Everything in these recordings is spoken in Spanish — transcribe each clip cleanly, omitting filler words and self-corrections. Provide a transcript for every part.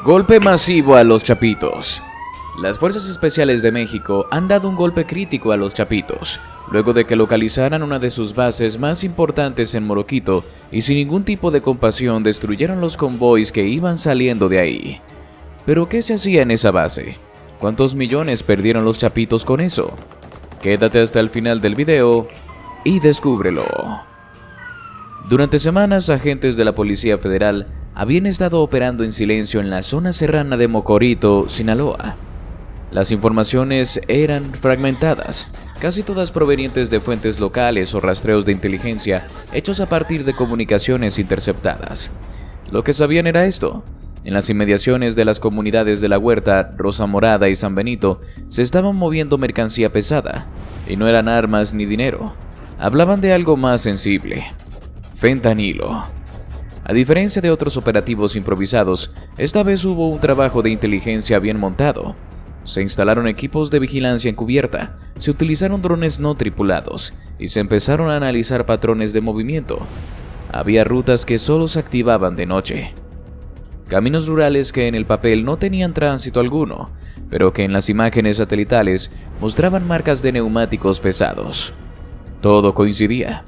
Golpe masivo a los Chapitos. Las Fuerzas Especiales de México han dado un golpe crítico a los Chapitos, luego de que localizaran una de sus bases más importantes en Moroquito y sin ningún tipo de compasión destruyeron los convoys que iban saliendo de ahí. ¿Pero qué se hacía en esa base? ¿Cuántos millones perdieron los Chapitos con eso? Quédate hasta el final del video y descúbrelo. Durante semanas, agentes de la Policía Federal habían estado operando en silencio en la zona serrana de Mocorito, Sinaloa. Las informaciones eran fragmentadas, casi todas provenientes de fuentes locales o rastreos de inteligencia hechos a partir de comunicaciones interceptadas. Lo que sabían era esto: en las inmediaciones de las comunidades de La Huerta, Rosa Morada y San Benito se estaban moviendo mercancía pesada, y no eran armas ni dinero. Hablaban de algo más sensible: fentanilo. A diferencia de otros operativos improvisados, esta vez hubo un trabajo de inteligencia bien montado. Se instalaron equipos de vigilancia encubierta, se utilizaron drones no tripulados y se empezaron a analizar patrones de movimiento. Había rutas que solo se activaban de noche. Caminos rurales que en el papel no tenían tránsito alguno, pero que en las imágenes satelitales mostraban marcas de neumáticos pesados. Todo coincidía.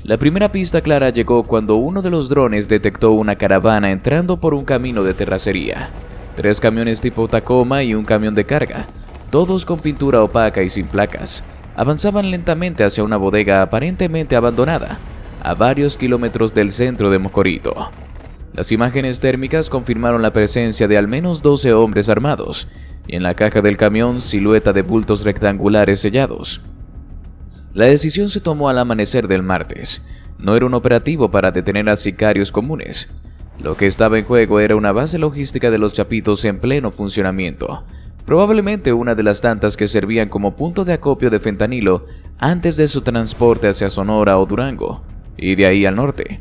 La primera pista clara llegó cuando uno de los drones detectó una caravana entrando por un camino de terracería. 3 camiones tipo Tacoma y un camión de carga, todos con pintura opaca y sin placas, avanzaban lentamente hacia una bodega aparentemente abandonada, a varios kilómetros del centro de Mocorito. Las imágenes térmicas confirmaron la presencia de al menos 12 hombres armados, y en la caja del camión silueta de bultos rectangulares sellados. La decisión se tomó al amanecer del martes. No era un operativo para detener a sicarios comunes. Lo que estaba en juego era una base logística de los Chapitos en pleno funcionamiento, probablemente una de las tantas que servían como punto de acopio de fentanilo antes de su transporte hacia Sonora o Durango, y de ahí al norte.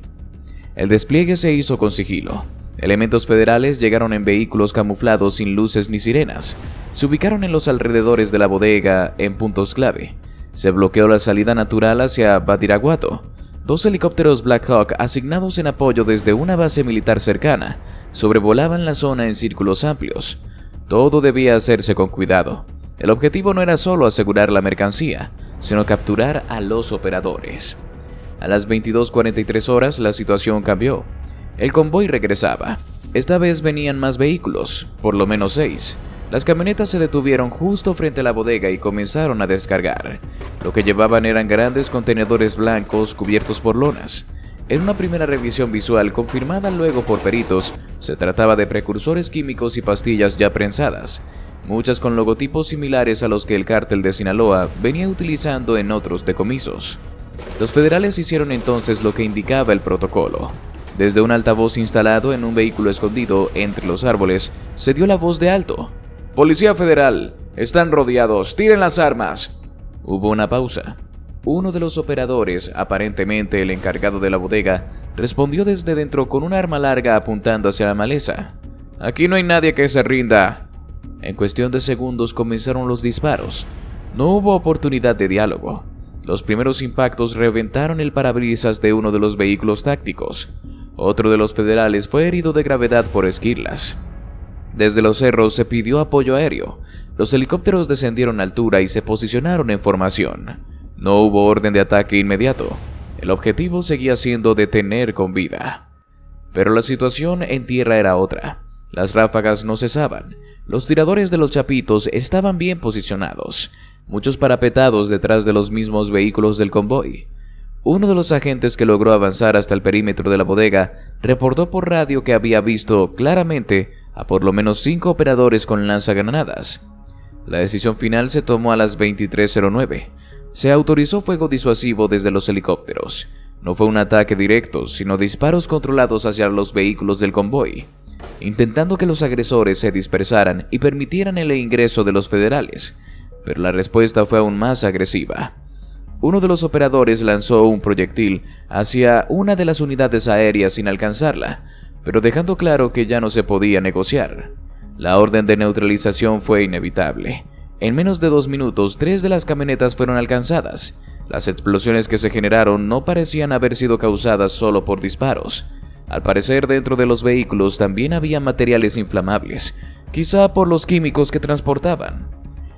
El despliegue se hizo con sigilo. Elementos federales llegaron en vehículos camuflados sin luces ni sirenas. Se ubicaron en los alrededores de la bodega en puntos clave. Se bloqueó la salida natural hacia Badiraguato. 2 helicópteros Black Hawk asignados en apoyo desde una base militar cercana sobrevolaban la zona en círculos amplios. Todo debía hacerse con cuidado. El objetivo no era solo asegurar la mercancía, sino capturar a los operadores. A las 22:43 horas la situación cambió. El convoy regresaba. Esta vez venían más vehículos, por lo menos 6. Las camionetas se detuvieron justo frente a la bodega y comenzaron a descargar. Lo que llevaban eran grandes contenedores blancos cubiertos por lonas. En una primera revisión visual confirmada luego por peritos, se trataba de precursores químicos y pastillas ya prensadas, muchas con logotipos similares a los que el cártel de Sinaloa venía utilizando en otros decomisos. Los federales hicieron entonces lo que indicaba el protocolo. Desde un altavoz instalado en un vehículo escondido entre los árboles, se dio la voz de alto: «Policía Federal, están rodeados, tiren las armas». Hubo una pausa. Uno de los operadores, aparentemente el encargado de la bodega, respondió desde dentro con un arma larga apuntando hacia la maleza: «Aquí no hay nadie que se rinda». En cuestión de segundos comenzaron los disparos. No hubo oportunidad de diálogo. Los primeros impactos reventaron el parabrisas de uno de los vehículos tácticos. Otro de los federales fue herido de gravedad por esquirlas. Desde los cerros se pidió apoyo aéreo. Los helicópteros descendieron a altura y se posicionaron en formación. No hubo orden de ataque inmediato. El objetivo seguía siendo detener con vida. Pero la situación en tierra era otra. Las ráfagas no cesaban. Los tiradores de los Chapitos estaban bien posicionados, muchos parapetados detrás de los mismos vehículos del convoy. Uno de los agentes que logró avanzar hasta el perímetro de la bodega reportó por radio que había visto claramente a por lo menos 5 operadores con lanzagranadas. La decisión final se tomó a las 23:09. Se autorizó fuego disuasivo desde los helicópteros. No fue un ataque directo, sino disparos controlados hacia los vehículos del convoy, intentando que los agresores se dispersaran y permitieran el ingreso de los federales. Pero la respuesta fue aún más agresiva. Uno de los operadores lanzó un proyectil hacia una de las unidades aéreas sin alcanzarla, pero dejando claro que ya no se podía negociar. La orden de neutralización fue inevitable. En menos de 2 minutos, 3 de las camionetas fueron alcanzadas. Las explosiones que se generaron no parecían haber sido causadas solo por disparos. Al parecer, dentro de los vehículos también había materiales inflamables, quizá por los químicos que transportaban.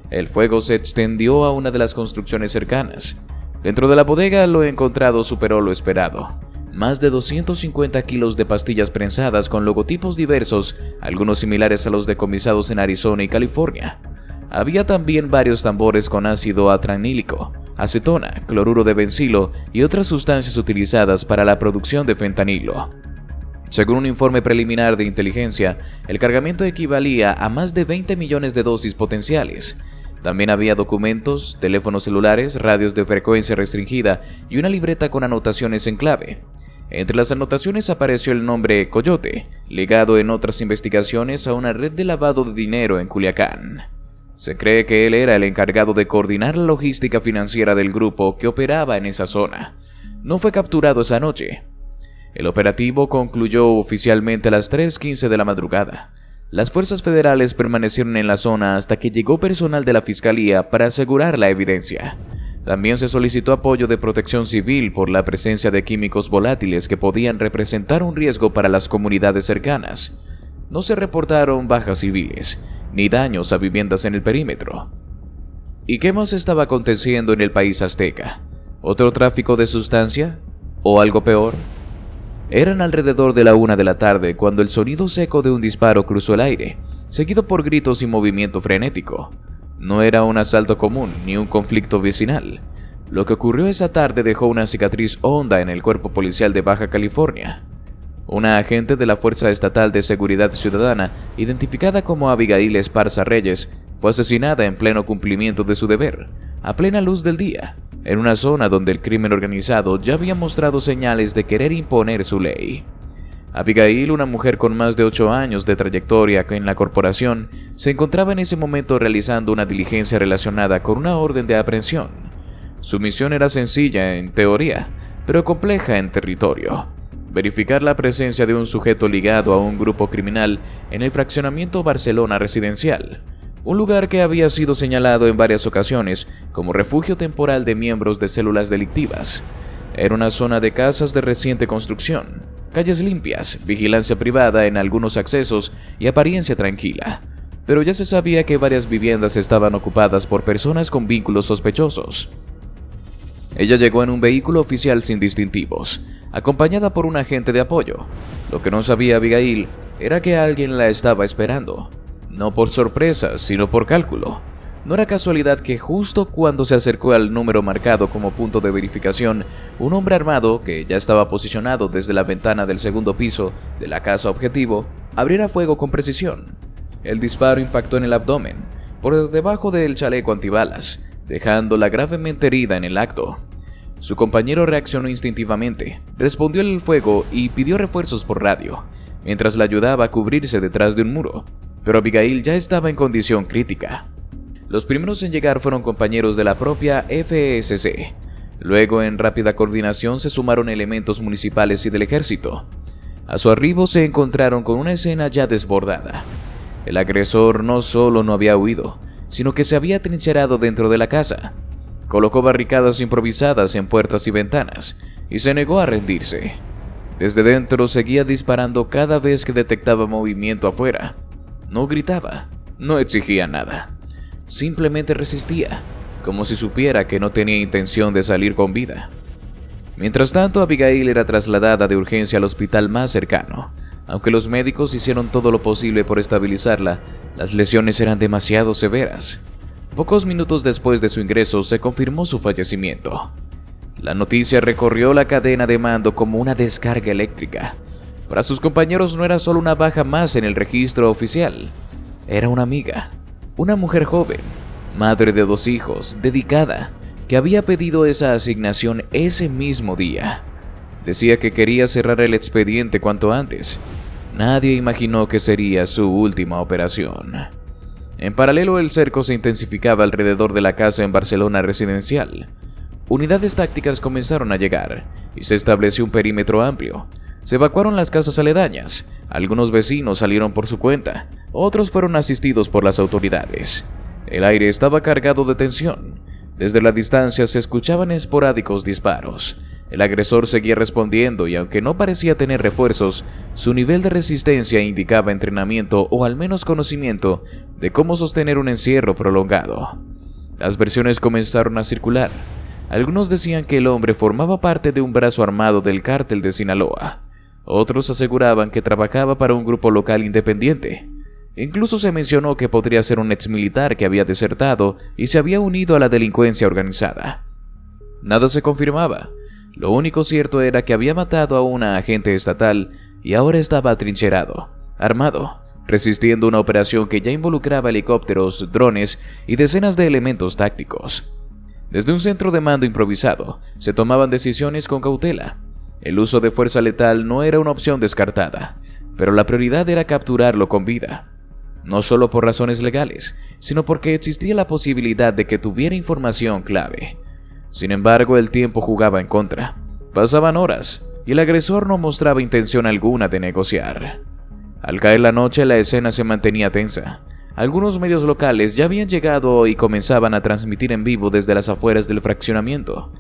El fuego se extendió a una de las construcciones cercanas. Dentro de la bodega, lo encontrado superó lo esperado. Más de 250 kilos de pastillas prensadas con logotipos diversos, algunos similares a los decomisados en Arizona y California. Había también varios tambores con ácido atranílico, acetona, cloruro de bencilo y otras sustancias utilizadas para la producción de fentanilo. Según un informe preliminar de inteligencia, el cargamento equivalía a más de 20 millones de dosis potenciales. También había documentos, teléfonos celulares, radios de frecuencia restringida y una libreta con anotaciones en clave. Entre las anotaciones apareció el nombre Coyote, ligado en otras investigaciones a una red de lavado de dinero en Culiacán. Se cree que él era el encargado de coordinar la logística financiera del grupo que operaba en esa zona. No fue capturado esa noche. El operativo concluyó oficialmente a las 3:15 de la madrugada. Las fuerzas federales permanecieron en la zona hasta que llegó personal de la fiscalía para asegurar la evidencia. También se solicitó apoyo de protección civil por la presencia de químicos volátiles que podían representar un riesgo para las comunidades cercanas. No se reportaron bajas civiles, ni daños a viviendas en el perímetro. ¿Y qué más estaba aconteciendo en el país azteca? ¿Otro tráfico de sustancia? ¿O algo peor? Eran alrededor de la 1 de la tarde cuando el sonido seco de un disparo cruzó el aire, seguido por gritos y movimiento frenético. No era un asalto común ni un conflicto vecinal. Lo que ocurrió esa tarde dejó una cicatriz honda en el cuerpo policial de Baja California. Una agente de la Fuerza Estatal de Seguridad Ciudadana, identificada como Abigail Esparza Reyes, fue asesinada en pleno cumplimiento de su deber, a plena luz del día, en una zona donde el crimen organizado ya había mostrado señales de querer imponer su ley. Abigail, una mujer con más de 8 años de trayectoria en la corporación, se encontraba en ese momento realizando una diligencia relacionada con una orden de aprehensión. Su misión era sencilla en teoría, pero compleja en territorio: verificar la presencia de un sujeto ligado a un grupo criminal en el fraccionamiento Barcelona Residencial, un lugar que había sido señalado en varias ocasiones como refugio temporal de miembros de células delictivas. Era una zona de casas de reciente construcción, calles limpias, vigilancia privada en algunos accesos y apariencia tranquila, pero ya se sabía que varias viviendas estaban ocupadas por personas con vínculos sospechosos. Ella llegó en un vehículo oficial sin distintivos, acompañada por un agente de apoyo. Lo que no sabía Abigail era que alguien la estaba esperando, no por sorpresa, sino por cálculo. No era casualidad que justo cuando se acercó al número marcado como punto de verificación, un hombre armado, que ya estaba posicionado desde la ventana del segundo piso de la casa objetivo, abriera fuego con precisión. El disparo impactó en el abdomen, por debajo del chaleco antibalas, dejándola gravemente herida en el acto. Su compañero reaccionó instintivamente, respondió al fuego y pidió refuerzos por radio, mientras la ayudaba a cubrirse detrás de un muro, pero Abigail ya estaba en condición crítica. Los primeros en llegar fueron compañeros de la propia FSC. Luego, en rápida coordinación, se sumaron elementos municipales y del ejército. A su arribo se encontraron con una escena ya desbordada. El agresor no solo no había huido, sino que se había trincherado dentro de la casa. Colocó barricadas improvisadas en puertas y ventanas, y se negó a rendirse. Desde dentro seguía disparando cada vez que detectaba movimiento afuera. No gritaba, no exigía nada. Simplemente resistía, como si supiera que no tenía intención de salir con vida. Mientras tanto, Abigail era trasladada de urgencia al hospital más cercano. Aunque los médicos hicieron todo lo posible por estabilizarla, las lesiones eran demasiado severas. Pocos minutos después de su ingreso, se confirmó su fallecimiento. La noticia recorrió la cadena de mando como una descarga eléctrica. Para sus compañeros no era solo una baja más en el registro oficial, era una amiga. Una mujer joven, madre de 2 hijos, dedicada, que había pedido esa asignación ese mismo día. Decía que quería cerrar el expediente cuanto antes. Nadie imaginó que sería su última operación. En paralelo, el cerco se intensificaba alrededor de la casa en Barcelona Residencial. Unidades tácticas comenzaron a llegar y se estableció un perímetro amplio. Se evacuaron las casas aledañas. Algunos vecinos salieron por su cuenta, otros fueron asistidos por las autoridades. El aire estaba cargado de tensión. Desde la distancia se escuchaban esporádicos disparos. El agresor seguía respondiendo y aunque no parecía tener refuerzos, su nivel de resistencia indicaba entrenamiento o al menos conocimiento de cómo sostener un encierro prolongado. Las versiones comenzaron a circular. Algunos decían que el hombre formaba parte de un brazo armado del cártel de Sinaloa. Otros aseguraban que trabajaba para un grupo local independiente. Incluso se mencionó que podría ser un exmilitar que había desertado y se había unido a la delincuencia organizada. Nada se confirmaba. Lo único cierto era que había matado a una agente estatal y ahora estaba atrincherado, armado, resistiendo una operación que ya involucraba helicópteros, drones y decenas de elementos tácticos. Desde un centro de mando improvisado, se tomaban decisiones con cautela. El uso de fuerza letal no era una opción descartada, pero la prioridad era capturarlo con vida. No solo por razones legales, sino porque existía la posibilidad de que tuviera información clave. Sin embargo, el tiempo jugaba en contra. Pasaban horas, y el agresor no mostraba intención alguna de negociar. Al caer la noche, la escena se mantenía tensa. Algunos medios locales ya habían llegado y comenzaban a transmitir en vivo desde las afueras del fraccionamiento.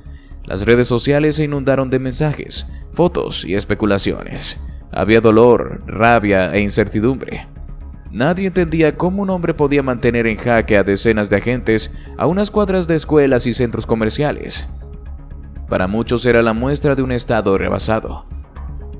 Las redes sociales se inundaron de mensajes, fotos y especulaciones. Había dolor, rabia e incertidumbre. Nadie entendía cómo un hombre podía mantener en jaque a decenas de agentes a unas cuadras de escuelas y centros comerciales. Para muchos era la muestra de un estado rebasado.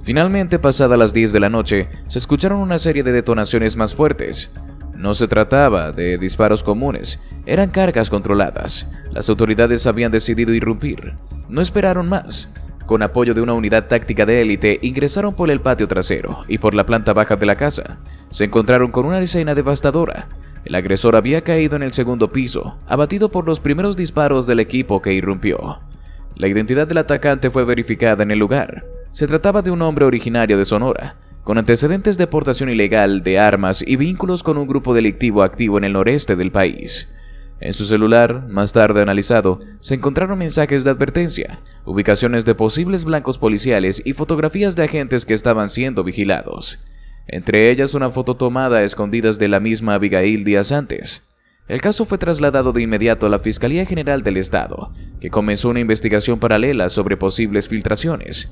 Finalmente, pasadas las 10 de la noche, se escucharon una serie de detonaciones más fuertes. No se trataba de disparos comunes, eran cargas controladas. Las autoridades habían decidido irrumpir. No esperaron más. Con apoyo de una unidad táctica de élite, ingresaron por el patio trasero y por la planta baja de la casa. Se encontraron con una escena devastadora. El agresor había caído en el segundo piso, abatido por los primeros disparos del equipo que irrumpió. La identidad del atacante fue verificada en el lugar. Se trataba de un hombre originario de Sonora, con antecedentes de portación ilegal de armas y vínculos con un grupo delictivo activo en el noreste del país. En su celular, más tarde analizado, se encontraron mensajes de advertencia, ubicaciones de posibles blancos policiales y fotografías de agentes que estaban siendo vigilados. Entre ellas una foto tomada a escondidas de la misma Abigail días antes. El caso fue trasladado de inmediato a la Fiscalía General del Estado, que comenzó una investigación paralela sobre posibles filtraciones.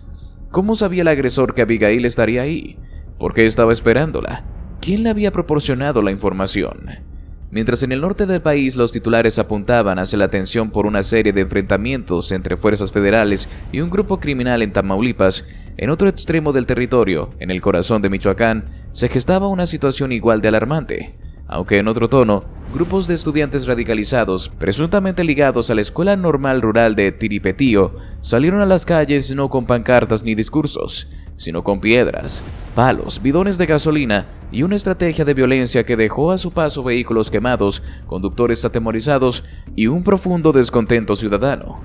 ¿Cómo sabía el agresor que Abigail estaría ahí? ¿Por qué estaba esperándola? ¿Quién le había proporcionado la información? Mientras en el norte del país los titulares apuntaban hacia la tensión por una serie de enfrentamientos entre fuerzas federales y un grupo criminal en Tamaulipas, en otro extremo del territorio, en el corazón de Michoacán, se gestaba una situación igual de alarmante. Aunque en otro tono, grupos de estudiantes radicalizados, presuntamente ligados a la Escuela Normal Rural de Tiripetío, salieron a las calles no con pancartas ni discursos, sino con piedras, palos, bidones de gasolina y una estrategia de violencia que dejó a su paso vehículos quemados, conductores atemorizados y un profundo descontento ciudadano.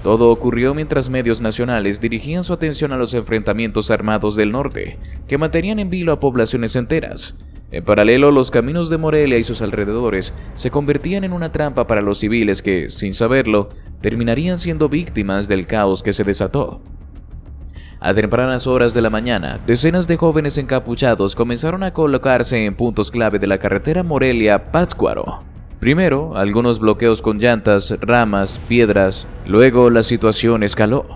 Todo ocurrió mientras medios nacionales dirigían su atención a los enfrentamientos armados del norte, que mantenían en vilo a poblaciones enteras. En paralelo, los caminos de Morelia y sus alrededores se convertían en una trampa para los civiles que, sin saberlo, terminarían siendo víctimas del caos que se desató. A tempranas horas de la mañana, decenas de jóvenes encapuchados comenzaron a colocarse en puntos clave de la carretera Morelia-Pátzcuaro. Primero, algunos bloqueos con llantas, ramas, piedras. Luego, la situación escaló.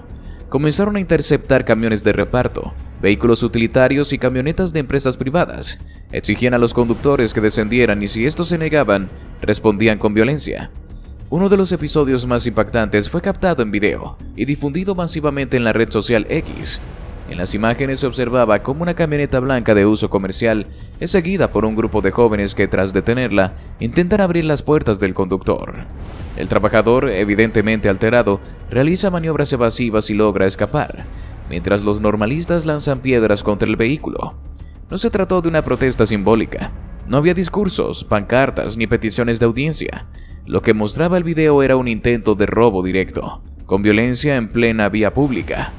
Comenzaron a interceptar camiones de reparto, vehículos utilitarios y camionetas de empresas privadas. Exigían a los conductores que descendieran y si estos se negaban, respondían con violencia. Uno de los episodios más impactantes fue captado en video y difundido masivamente en la red social X. En las imágenes se observaba cómo una camioneta blanca de uso comercial es seguida por un grupo de jóvenes que, tras detenerla, intentan abrir las puertas del conductor. El trabajador, evidentemente alterado, realiza maniobras evasivas y logra escapar, mientras los normalistas lanzan piedras contra el vehículo. No se trató de una protesta simbólica. No había discursos, pancartas ni peticiones de audiencia. Lo que mostraba el video era un intento de robo directo, con violencia en plena vía pública.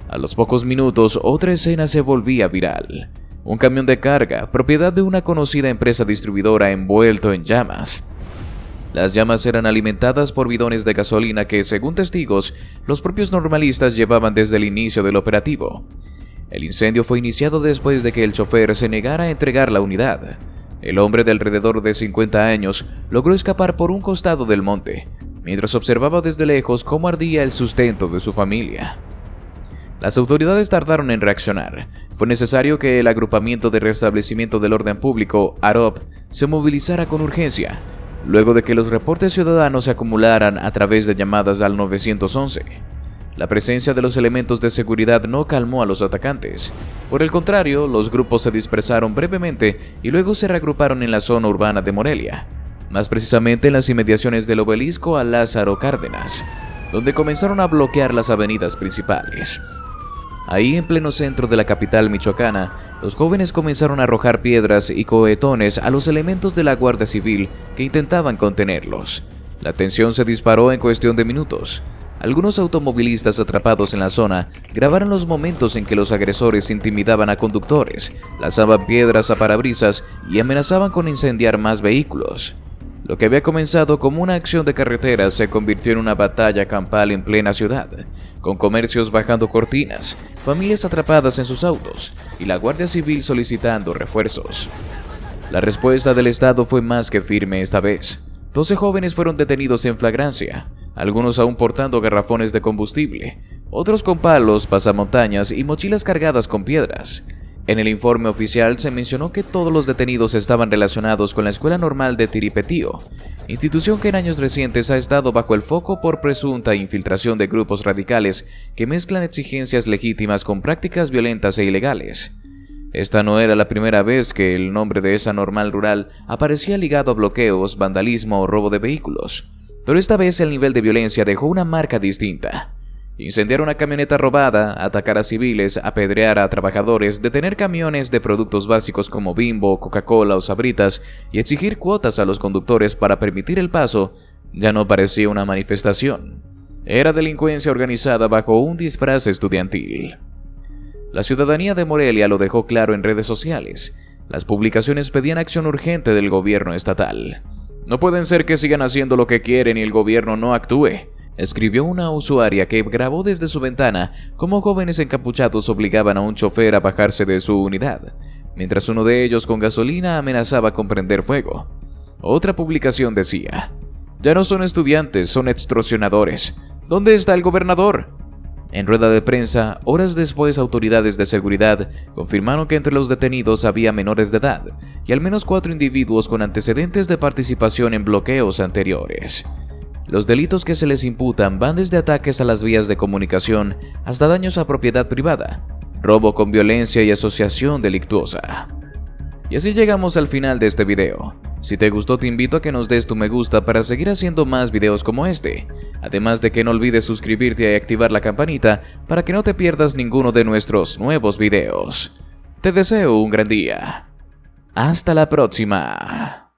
A los pocos minutos, otra escena se volvía viral. Un camión de carga, propiedad de una conocida empresa distribuidora, envuelto en llamas. Las llamas eran alimentadas por bidones de gasolina que, según testigos, los propios normalistas llevaban desde el inicio del operativo. El incendio fue iniciado después de que el chofer se negara a entregar la unidad. El hombre de alrededor de 50 años logró escapar por un costado del monte, mientras observaba desde lejos cómo ardía el sustento de su familia. Las autoridades tardaron en reaccionar. Fue necesario que el Agrupamiento de Restablecimiento del Orden Público, AROP, se movilizara con urgencia, luego de que los reportes ciudadanos se acumularan a través de llamadas al 911. La presencia de los elementos de seguridad no calmó a los atacantes. Por el contrario, los grupos se dispersaron brevemente y luego se reagruparon en la zona urbana de Morelia, más precisamente en las inmediaciones del obelisco a Lázaro Cárdenas, donde comenzaron a bloquear las avenidas principales. Ahí, en pleno centro de la capital michoacana, los jóvenes comenzaron a arrojar piedras y cohetones a los elementos de la Guardia Civil que intentaban contenerlos. La tensión se disparó en cuestión de minutos. Algunos automovilistas atrapados en la zona grabaron los momentos en que los agresores intimidaban a conductores, lanzaban piedras a parabrisas y amenazaban con incendiar más vehículos. Lo que había comenzado como una acción de carretera se convirtió en una batalla campal en plena ciudad, con comercios bajando cortinas, familias atrapadas en sus autos y la Guardia Civil solicitando refuerzos. La respuesta del Estado fue más que firme esta vez. 12 jóvenes fueron detenidos en flagrancia, algunos aún portando garrafones de combustible, otros con palos, pasamontañas y mochilas cargadas con piedras. En el informe oficial se mencionó que todos los detenidos estaban relacionados con la Escuela Normal de Tiripetío, institución que en años recientes ha estado bajo el foco por presunta infiltración de grupos radicales que mezclan exigencias legítimas con prácticas violentas e ilegales. Esta no era la primera vez que el nombre de esa normal rural aparecía ligado a bloqueos, vandalismo o robo de vehículos, pero esta vez el nivel de violencia dejó una marca distinta. Incendiar una camioneta robada, atacar a civiles, apedrear a trabajadores, detener camiones de productos básicos como Bimbo, Coca-Cola o Sabritas y exigir cuotas a los conductores para permitir el paso ya no parecía una manifestación. Era delincuencia organizada bajo un disfraz estudiantil. La ciudadanía de Morelia lo dejó claro en redes sociales. Las publicaciones pedían acción urgente del gobierno estatal. No pueden ser que sigan haciendo lo que quieren y el gobierno no actúe, escribió una usuaria que grabó desde su ventana cómo jóvenes encapuchados obligaban a un chofer a bajarse de su unidad, mientras uno de ellos con gasolina amenazaba con prender fuego. Otra publicación decía: "Ya no son estudiantes, son extorsionadores. ¿Dónde está el gobernador?". En rueda de prensa, horas después, autoridades de seguridad confirmaron que entre los detenidos había menores de edad y al menos 4 individuos con antecedentes de participación en bloqueos anteriores. Los delitos que se les imputan van desde ataques a las vías de comunicación hasta daños a propiedad privada, robo con violencia y asociación delictuosa. Y así llegamos al final de este video. Si te gustó, te invito a que nos des tu me gusta para seguir haciendo más videos como este, además de que no olvides suscribirte y activar la campanita para que no te pierdas ninguno de nuestros nuevos videos. Te deseo un gran día. Hasta la próxima.